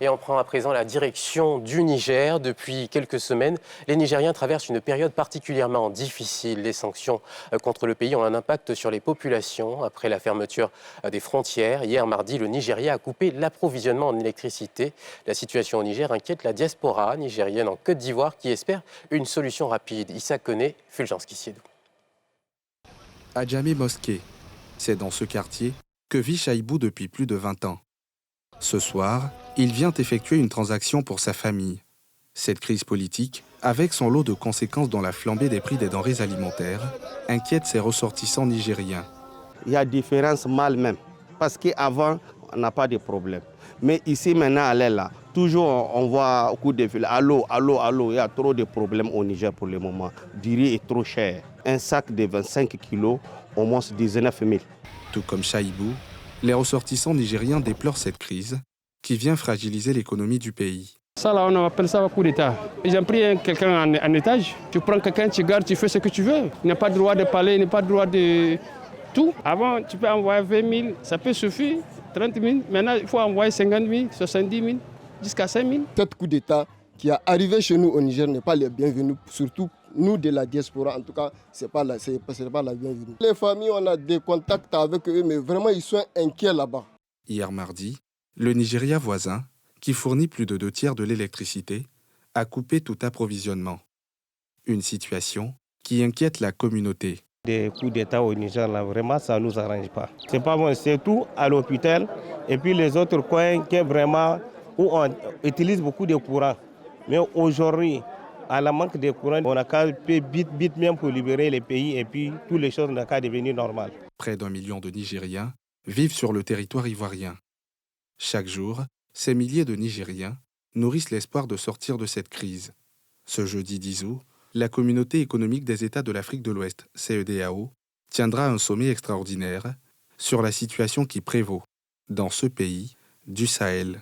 Et on prend à présent la direction du Niger. Depuis quelques semaines, les Nigériens traversent une période particulièrement difficile. Les sanctions contre le pays ont un impact sur les populations. Après la fermeture des frontières, hier mardi, le Nigeria a coupé l'approvisionnement en électricité. La situation au Niger inquiète la diaspora nigérienne en Côte d'Ivoire qui espère une solution rapide. Issa Koné, Fulgence Kissiedou. À Djamé Mosquée, c'est dans ce quartier que vit Chaïbou depuis plus de 20 ans. Ce soir, il vient effectuer une transaction pour sa famille. Cette crise politique, avec son lot de conséquences dans la flambée des prix des denrées alimentaires, inquiète ses ressortissants nigériens. Il y a différence mal même, parce qu'avant, on n'a pas de problème. Mais ici, maintenant, elle est là. Toujours, on voit au coup de fil, allô, allô, allô, il y a trop de problèmes au Niger pour le moment. Du riz est trop cher. Un sac de 25 kilos, au moins 19 000. Tout comme Chaïbou, les ressortissants nigériens déplorent cette crise qui vient fragiliser l'économie du pays. Ça, là, on appelle ça un coup d'État. Ils ont pris quelqu'un en étage. Tu prends quelqu'un, tu gardes, tu fais ce que tu veux. Il n'a pas le droit de parler, il n'a pas le droit de tout. Avant, tu peux envoyer 20 000, ça peut suffire, 30 000. Maintenant, il faut envoyer 50 000, 70 000, jusqu'à 5 000. Cet coup d'État qui est arrivé chez nous au Niger n'est pas le bienvenu, surtout nous de la diaspora. En tout cas, ce n'est pas la bienvenue. Les familles, on a des contacts avec eux, mais vraiment, ils sont inquiets là-bas. Hier mardi, le Nigeria voisin, qui fournit plus de 2/3 de l'électricité, a coupé tout approvisionnement. Une situation qui inquiète la communauté. Des coups d'État au Niger, là, vraiment, ça ne nous arrange pas. C'est pas bon, c'est tout à l'hôpital. Et puis les autres coins qui vraiment, où on utilise beaucoup de courant. Mais aujourd'hui, à la manque de courant, on a qu'à vite même pour libérer les pays et puis toutes les choses n'ont qu'à devenir normales. Près d'1 million de Nigériens vivent sur le territoire ivoirien. Chaque jour, ces milliers de Nigériens nourrissent l'espoir de sortir de cette crise. Ce jeudi 10 août, la Communauté économique des États de l'Afrique de l'Ouest, CEDEAO, tiendra un sommet extraordinaire sur la situation qui prévaut dans ce pays du Sahel.